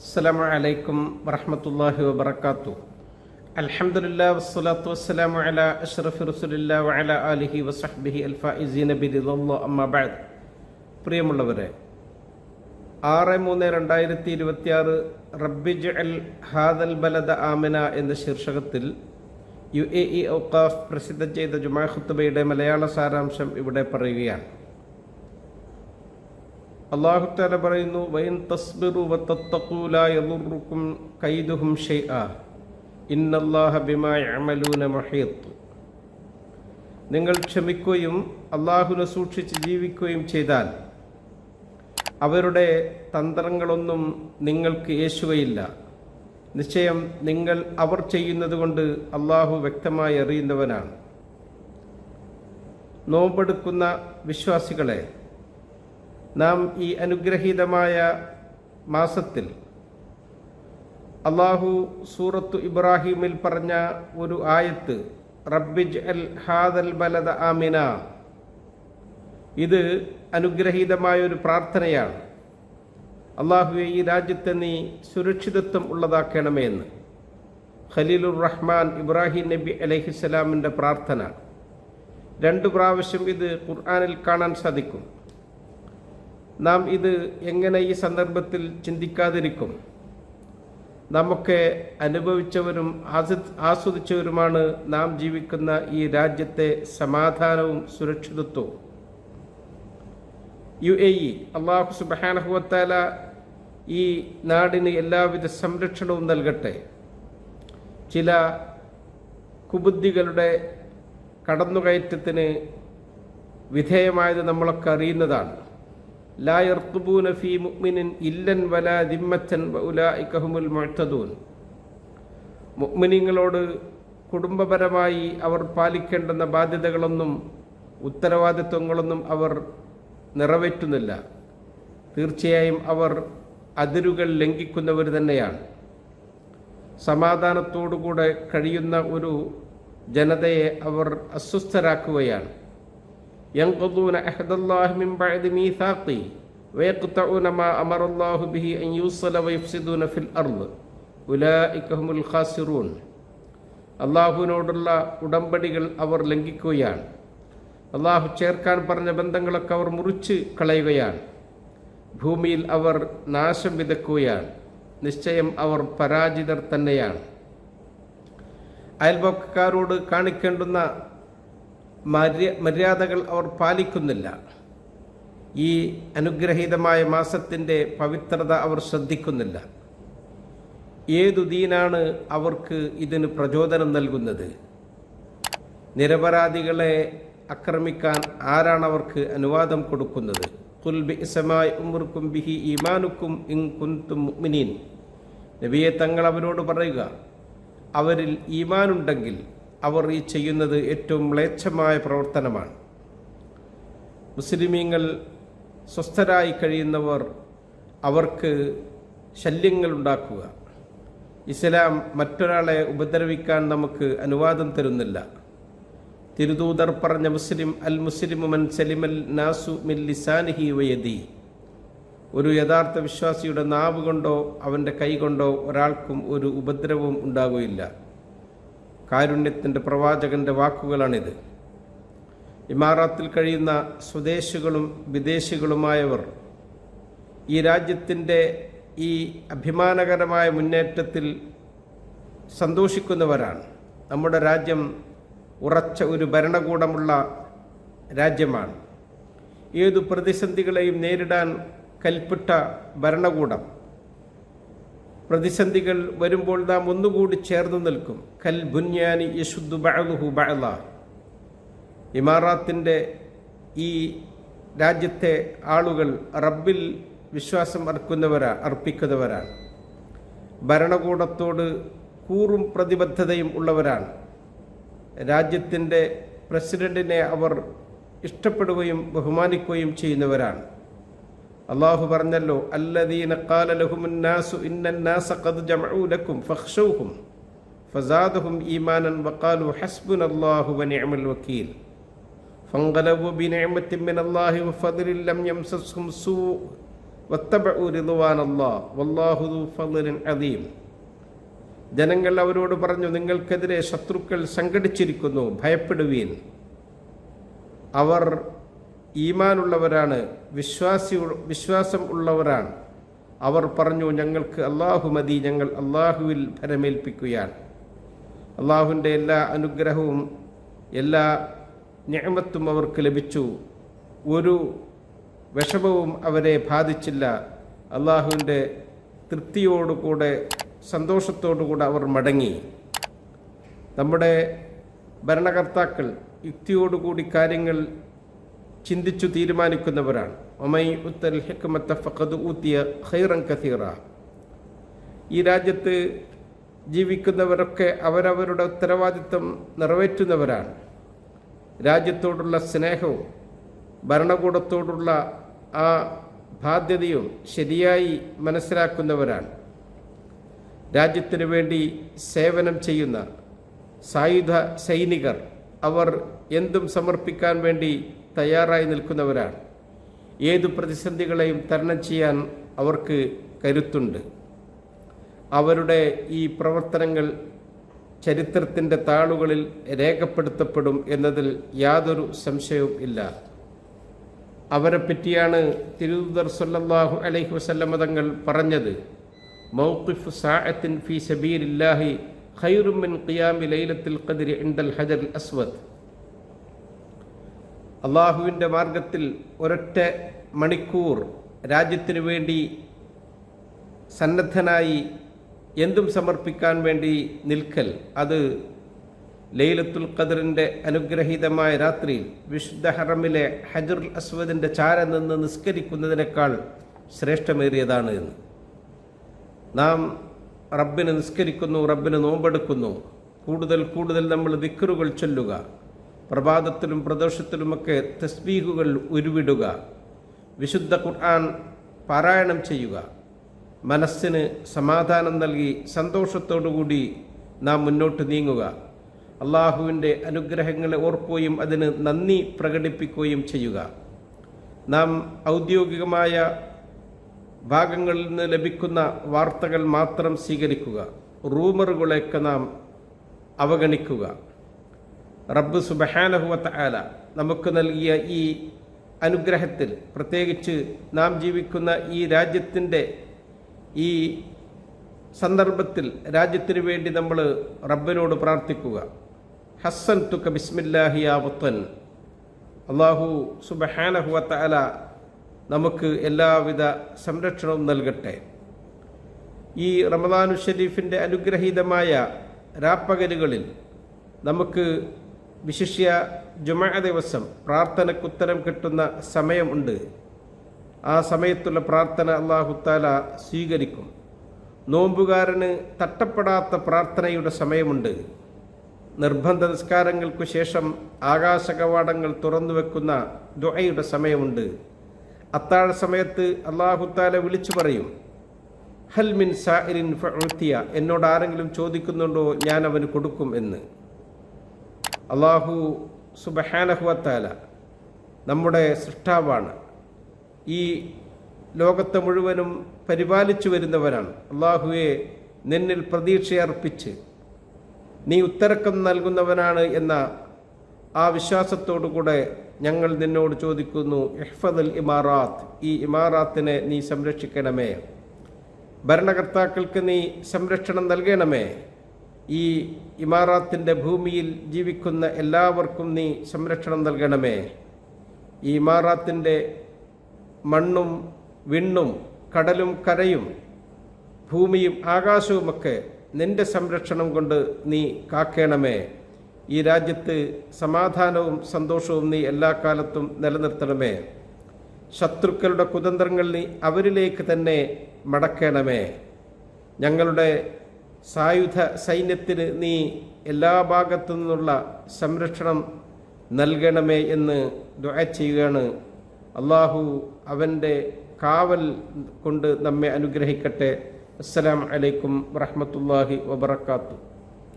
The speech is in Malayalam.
അസ്സലാമു അലൈക്കും വറഹ്മത്തുള്ളാഹി വബറകാതുഹു. അൽഹംദുലില്ലാഹി വസ്സലാത്തു വസ്സലാമു അലാ അഷ്റഫി റസൂലില്ലാഹി വഅലാ ആലിഹി വസഹ്ബിഹി അൽഫായിസീന ബിറിദല്ലാഹി അമ്മാ ബഅദ്. പ്രിയമുള്ളവരെ, 6/3/2026 റബ്ബിജ്അൽ ഹാദൽ ബലദ ആമിന എന്ന ശീർഷകത്തിൽ UAE ഔഖാഫ് പ്രസിദ്ധം ചെയ്ത ജുമാ ഖുത്ബയുടെ മലയാള സാരാംശം ഇവിടെ പറയുകയാണ്. അല്ലാഹു തആല പറയുന്നു, വഇൻ തസ്ബിറു വതത്തഖൂ ലാ യദുറുക്കും കൈദുഹും ശൈആ ഇന്നല്ലാഹ ബിമാ യഅമലൂന മുഹീത്ത്. നിങ്ങൾ ക്ഷമിക്കുകയും അല്ലാഹുവിനെ സൂക്ഷിച്ച് ജീവിക്കുകയും ചെയ്താൽ അവരുടെ തന്ത്രങ്ങളൊന്നും നിങ്ങൾക്ക് യേശുകയില്ല. നിശ്ചയം നിങ്ങൾ അവർ ചെയ്യുന്നത് കൊണ്ട് അല്ലാഹു വ്യക്തമായി അറിയുന്നവനാണ്. നോമ്പെടുക്കുന്ന വിശ്വാസികളെ, നാം ഈ അനുഗ്രഹീതമായ മാസത്തിൽ അല്ലാഹു സൂറത്തു ഇബ്രാഹിമിൽ പറഞ്ഞ ഒരു ആയത്ത്, റബ്ബിജ്അൽ ഹാദൽ ബലദ ആമിന, ഇത് അനുഗ്രഹീതമായ ഒരു പ്രാർത്ഥനയാണ്. അല്ലാഹുവേ, ഈ രാജ്യത്തെ നീ സുരക്ഷിതത്വം ഉള്ളതാക്കണമേ എന്ന് ഖലീലുർ റഹ്മാൻ ഇബ്രാഹിം നബി അലൈഹിസ്സലാമിൻ്റെ പ്രാർത്ഥന. 2 പ്രാവശ്യം ഇത് ഖുർആനിൽ കാണാൻ സാധിക്കും. നാം ഇത് എങ്ങനെ ഈ സന്ദർഭത്തിൽ ചിന്തിക്കാതിരിക്കും? നമുക്ക് അനുഭവിച്ചവരും ആസ്വദിച്ചവരുമാണ് നാം ജീവിക്കുന്ന ഈ രാജ്യത്തെ സമാധാനവും സുരക്ഷിതത്വവും. UAE അല്ലാഹു സുബ്ഹാനഹു വ തആല ഈ നാടിന് എല്ലാവിധ സംരക്ഷണവും നൽകട്ടെ. ചില കുബുദ്ധികളുടെ കടന്നുകയറ്റത്തിന് വിധേയമായത് നമ്മളൊക്കെ അറിയുന്നതാണ്. ലാ യർഖുബൂന ഫീ മുഅ്മിനിൻ ഇല്ലൻ വലാ ദിമ്മത്തൻ വഉലൈക ഹുമുൽ മുഅ്തദൂൻ. മുഅ്മിനീങ്ങളോട് കുടുംബപരമായി അവർ പാലിക്കേണ്ടുന്ന ബാധ്യതകളൊന്നും ഉത്തരവാദിത്വങ്ങളൊന്നും അവർ നിറവേറ്റുന്നില്ല. തീർച്ചയായും അവർ അതിരുകൾ ലംഘിക്കുന്നവർ തന്നെയാണ്. സമാധാനത്തോടുകൂടെ കഴിയുന്ന ഒരു ജനതയെ അവർ അസ്വസ്ഥരാക്കുകയാണ്. ينقضون عهد الله من بعد ميثاقه ويقطعون ما أمر الله به أن يوصل ويفسدون في الأرض أولئك هم الخاسرون. അള്ളാഹുവിനോടുള്ള ഉടമ്പടികൾ അവർ ലംഘിക്കുകയാണ്. അള്ളാഹു ചേർക്കാൻ പറഞ്ഞ ബന്ധങ്ങളൊക്കെ അവർ മുറിച്ച് കളയുകയാണ്. ഭൂമിയിൽ അവർ നാശം വിതക്കുകയാണ്. നിശ്ചയം അവർ പരാജിതർ തന്നെയാണ്. അയൽപക്കക്കാരോട് കാണിക്കേണ്ടുന്ന മര്യാദകൾ അവർ പാലിക്കുന്നില്ല. ഈ അനുഗ്രഹീതമായ മാസത്തിൻ്റെ പവിത്രത അവർ ശ്രദ്ധിക്കുന്നില്ല. ഏതു ദീനാണ് അവർക്ക് ഇതിന് പ്രചോദനം നൽകുന്നത്? നിരപരാധികളെ ആക്രമിക്കാൻ ആരാണ് അവർക്ക് അനുവാദം കൊടുക്കുന്നത്? ഖുൽ ബിഇസ്മാ ഉംറുക്കും ബിഹി ഈമാനുക്കും ഇൻ കുൻതും മുഅ്മിനീൻ. നബിയെ, തങ്ങൾ അവരോട് പറയുക, അവരിൽ ഈമാനുണ്ടെങ്കിൽ അവർ ഈ ചെയ്യുന്നത് ഏറ്റവും മ്ലേച്ഛമായ പ്രവർത്തനമാണ്. മുസ്ലിമീങ്ങൾ സ്വസ്ഥരായി കഴിയുന്നവർ അവർക്ക് ശല്യങ്ങൾ ഉണ്ടാക്കുക. ഇസ്ലാം മറ്റൊരാളെ ഉപദ്രവിക്കാൻ നമുക്ക് അനുവാദം തരുന്നില്ല. തിരുദൂതർ പറഞ്ഞ അൽ മുസ്ലിമു മൻ സലിമൽ നാസു മിൻ ലിസാനിഹി വയദി. ഒരു യഥാർത്ഥ വിശ്വാസിയുടെ നാവ് കൊണ്ടോ അവൻ്റെ കൈ കൊണ്ടോ ഒരാൾക്കും ഒരു ഉപദ്രവവും ഉണ്ടാകുകയില്ല. കാരുണ്യത്തിൻ്റെ പ്രവാചകൻ്റെ വാക്കുകളാണിത്. ഇമാറാത്തിൽ കഴിയുന്ന സ്വദേശികളും വിദേശികളുമായവർ ഈ രാജ്യത്തിൻ്റെ ഈ അഭിമാനകരമായ മുന്നേറ്റത്തിൽ സന്തോഷിക്കുന്നവരാണ്. നമ്മുടെ രാജ്യം ഉറച്ച ഒരു ഭരണകൂടമുള്ള രാജ്യമാണ്. ഏതു പ്രതിസന്ധികളെയും നേരിടാൻ കൽപ്പിട്ട ഭരണകൂടം. പ്രതിസന്ധികൾ വരുമ്പോൾ നാം ഒന്നുകൂടി ചേർന്ന് നിൽക്കും. കൽ ബുന്യാനി യശുദ്ദു ബഅ്ലുഹു ബഅ്ല. ഇമാറാത്തിൻ്റെ ഈ രാജ്യത്തെ ആളുകൾ റബ്ബിൽ വിശ്വാസം അർപ്പിക്കുന്നവരാണ്. ഭരണകൂടത്തോട് കൂറും പ്രതിബദ്ധതയും ഉള്ളവരാണ്. രാജ്യത്തിൻ്റെ പ്രസിഡന്റിനെ അവർ ഇഷ്ടപ്പെടുകയും ബഹുമാനിക്കുകയും ചെയ്യുന്നവരാണ്. അല്ലാഹു പറഞ്ഞല്ലോ, അല്ലദീന ഖാല ലഹുമുൻ നാസു ഇന്നന്നാസ ഖദ് ജമഉ ലക്കും ഫഖ്ശൗഹും ഫസാദഹും ഈമാനൻ വഖാലു ഹസ്ബുനല്ലാഹു വനിഅമൽ വകീൽ ഫൻഖലബു ബിനിഅമത്തിൻ മിനല്ലാഹി വഫദ്ലിൻ ലം യംസസ്ഹും സൂ വത്തബഉ റിദ്വാനല്ലാഹ് വല്ലാഹു ദു ഫദ്ലിൻ അദീം. ജനങ്ങൾ അവരോട് പറഞ്ഞു, നിങ്ങൾക്കെതിരെ ശത്രുക്കൾ സംഘടിച്ചിരിക്കുന്നു, ഭയപ്പെടുവീൻ. അവർ ഈമാനുള്ളവരാണ്, വിശ്വാസം ഉള്ളവരാണ്. അവർ പറഞ്ഞു, ഞങ്ങൾക്ക് അല്ലാഹു മതി, ഞങ്ങൾ അല്ലാഹുവിൽ ഭരമേൽപ്പിക്കുകയാണ്. അല്ലാഹുവിൻ്റെ എല്ലാ അനുഗ്രഹവും എല്ലാ നിഅമത്തും അവർക്ക് ലഭിച്ചു. ഒരു വിഷമവും അവരെ ബാധിച്ചില്ല. അല്ലാഹുവിൻ്റെ തൃപ്തിയോടുകൂടെ സന്തോഷത്തോടുകൂടെ അവർ മടങ്ങി. നമ്മുടെ ഭരണകർത്താക്കൾ യുക്തിയോടുകൂടി കാര്യങ്ങൾ ചിന്തിച്ചു തീരുമാനിക്കുന്നവരാണ്. ഒമൈ ഉത്തൽ ഹിക്മത ഫഖദ് ഊതിയ ഖൈറൻ കസീറ. ഈ രാജ്യത്ത് ജീവിക്കുന്നവരൊക്കെ അവരവരുടെ ഉത്തരവാദിത്വം നിറവേറ്റുന്നവരാണ്. രാജ്യത്തോടുള്ള സ്നേഹവും ഭരണകൂടത്തോടുള്ള ആ ബാധ്യതയും ശരിയായി മനസ്സിലാക്കുന്നവരാണ്. രാജ്യത്തിനു വേണ്ടി സേവനം ചെയ്യുന്ന സായുധ സൈനികർ അവർ എന്തും സമർപ്പിക്കാൻ വേണ്ടി തയ്യാറായി നിൽക്കുന്നവരാണ്. ഏതു പ്രതിസന്ധികളെയും തരണം ചെയ്യാൻ അവർക്ക് കരുത്തുണ്ട്. അവരുടെ ഈ പ്രവർത്തനങ്ങൾ ചരിത്രത്തിൻ്റെ താളുകളിൽ രേഖപ്പെടുത്തപ്പെടും എന്നതിൽ യാതൊരു സംശയവും ഇല്ല. അവരെ പറ്റിയാണ് തിരുദൂതർ സല്ലല്ലാഹു അലൈഹി വസല്ലം തങ്ങൾ പറഞ്ഞത്, മൗഖിഫു സാഅത്തിൻ ഫീ സബീലില്ലാഹി ഖൈറും മിൻ ഖിയാമി ലൈലത്തിൽ ഖദ്രി ഇൻദൽ ഹജറുൽ അസ്വദ്. അള്ളാഹുവിൻ്റെ മാർഗത്തിൽ ഒരൊറ്റ മണിക്കൂർ രാജ്യത്തിനു വേണ്ടി സന്നദ്ധനായി എന്തും സമർപ്പിക്കാൻ വേണ്ടി നിൽക്കൽ, അത് ലൈലത്തുൽ ഖദ്റിൻ്റെ അനുഗ്രഹീതമായ രാത്രിയിൽ വിശുദ്ധ ഹറമിലെ ഹജറുൽ അസ്വദിൻ്റെ ചാര നിന്ന് നിസ്കരിക്കുന്നതിനേക്കാൾ ശ്രേഷ്ഠമേറിയതാണ് എന്ന്. നാം റബ്ബിന് നിസ്കരിക്കുന്നു, റബ്ബിന് നോമ്പെടുക്കുന്നു, കൂടുതൽ നമ്മൾ ദിക്റുകൾ ചൊല്ലുക, പ്രഭാതത്തിലും പ്രദോഷത്തിലുമൊക്കെ തസ്ബീഹുകൾ ഉരുവിടുക, വിശുദ്ധ ഖുർആൻ പാരായണം ചെയ്യുക, മനസ്സിന് സമാധാനം നൽകി സന്തോഷത്തോടുകൂടി നാം മുന്നോട്ട് നീങ്ങുക, അള്ളാഹുവിൻ്റെ അനുഗ്രഹങ്ങളെ ഓർക്കുകയും അതിന് നന്ദി പ്രകടിപ്പിക്കുകയും ചെയ്യുക. നാം ഔദ്യോഗികമായ ഭാഗങ്ങളിൽ നിന്ന് ലഭിക്കുന്ന വാർത്തകൾ മാത്രം സ്വീകരിക്കുക, റൂമറുകളെയൊക്കെ നാം അവഗണിക്കുക. റബ്ബ് സുബ്ഹാനഹു വ തആല നമുക്ക് നൽകിയ ഈ അനുഗ്രഹത്തിൽ, പ്രത്യേകിച്ച് നാം ജീവിക്കുന്ന ഈ രാജ്യത്തിൻ്റെ ഈ സന്ദർഭത്തിൽ രാജ്യത്തിന് വേണ്ടി നമ്മൾ റബ്ബിനോട് പ്രാർത്ഥിക്കുക. ഹസ്സൻ തുക ബിസ്മില്ലാഹി യാ വത്തൻ. അല്ലാഹു സുബ്ഹാനഹു വ തആല നമുക്ക് എല്ലാവിധ സംരക്ഷണവും നൽകട്ടെ. ഈ റമദാനു ഷരീഫിൻ്റെ അനുഗ്രഹീതമായ രാപ്പകലുകളിൽ നമുക്ക് വിശിഷ്യ ജുമുഅ ദിവസം പ്രാർത്ഥനയ്ക്കുത്തരം കിട്ടുന്ന സമയമുണ്ട്. ആ സമയത്തുള്ള പ്രാർത്ഥന അല്ലാഹു തആല സ്വീകരിക്കും. നോമ്പുകാരന് തട്ടപ്പെടാത്ത പ്രാർത്ഥനയുടെ സമയമുണ്ട്. നിർബന്ധ നിസ്കാരങ്ങൾക്കു ശേഷം ആകാശകവാടങ്ങൾ തുറന്നു വെക്കുന്ന ദുആയുടെ സമയമുണ്ട്. അത്താഴ സമയത്ത് അല്ലാഹു തആല വിളിച്ചു പറയും, ഹൽ മിൻ സാഇരിൻ ഫഉതിയ. എന്നോട് ആരെങ്കിലും ചോദിക്കുന്നുണ്ടോ, ഞാൻ അവന് കൊടുക്കും എന്ന്. അല്ലാഹു സുബ്ഹാനഹു വ തആല നമ്മുടെ സൃഷ്ടാവാണ്. ഈ ലോകത്തെ മുഴുവനും പരിപാലിച്ചു വരുന്നവനാണ്. അല്ലാഹുവെ, നിന്നിൽ പ്രതീക്ഷയർപ്പിച്ച് നീ ഉത്തരക്കം നൽകുന്നവനാണ് എന്ന ആ വിശ്വാസത്തോടുകൂടെ ഞങ്ങൾ നിന്നോട് ചോദിക്കുന്നു, ഇഹ്ഫദൽ ഇമാറാത്ത്. ഈ ഇമാറാത്തിനെ നീ സംരക്ഷിക്കണമേ. ഭരണകർത്താക്കൾക്ക് നീ സംരക്ഷണം നൽകണമേ. ഈ ഇമാറാത്തിൻ്റെ ഭൂമിയിൽ ജീവിക്കുന്ന എല്ലാവർക്കും നീ സംരക്ഷണം നൽകണമേ. ഈ ഇമാറാത്തിൻ്റെ മണ്ണും വിണ്ണും കടലും കരയും ഭൂമിയും ആകാശവുമൊക്കെ നിന്റെ സംരക്ഷണം കൊണ്ട് നീ കാക്കേണമേ. ഈ രാജ്യത്ത് സമാധാനവും സന്തോഷവും നീ എല്ലാ കാലത്തും നിലനിർത്തണമേ. ശത്രുക്കളുടെ കുതന്ത്രങ്ങൾ നീ അവരിലേക്ക് തന്നെ മടക്കണമേ. ഞങ്ങളുടെ സായുധ സൈന്യത്തിന് നീ എല്ലാ ഭാഗത്തു നിന്നുള്ള സംരക്ഷണം നൽകണമേ എന്ന് ദുആ ചെയ്യുകയാണ്. അല്ലാഹു അവൻ്റെ കാവൽ കൊണ്ട് നമ്മെ അനുഗ്രഹിക്കട്ടെ. അസ്സലാമു അലൈക്കും വറഹ്മത്തുള്ളാഹി വബറകാതുഹു.